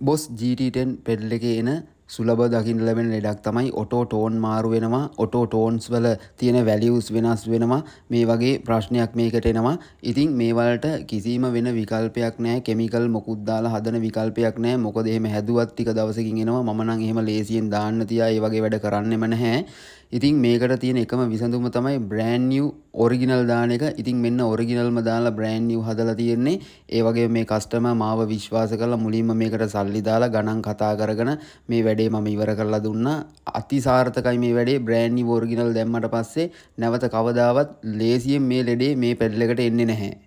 Boss GT10 pedal එකේ එන සුලබ දකින්න ලැබෙන ලෙඩක් තමයි ඔටෝ ටෝන් මාරු වෙනවා, ඔටෝ ටෝන්ස් වල තියෙන වැලියුස් වෙනස් වෙනවා, මේ වගේ ප්‍රශ්නයක් මේකට එනවා. ඉතින් මේ වලට කිසිම වෙන විකල්පයක් නැහැ, කෙමිකල් මොකුත් දාලා හදන විකල්පයක් නැහැ. මොකද එහෙම හැදුවත් ටික දවසකින් එනවා. මම නම් එහෙම ලේසියෙන් දාන්න තියා ඒ වගේ වැඩ කරන්නෙම නැහැ. ඉතින් මේකට තියෙන එකම විසඳුම තමයි brand new ඔරිජිනල් දාන එක. ඉතින් මෙන්න ඔරිජිනල්ම දාලා brand new හදලා තියෙන්නේ. ඒ වගේම මේ කස්ටමර් මාව විශ්වාස කරලා මුලින්ම මේකට සල්ලි දාලා ගණන් කතා කරගෙන මේ වැඩේ මම ඉවර කරලා දුන්නා. අතිසාර්ථකයි මේ වැඩේ. brand new ඔරිජිනල් දැම්මට පස්සේ නැවත කවදාවත් ලේසියෙන් මේ ලෙඩේ මේ පැඩල් එකට එන්නේ නැහැ.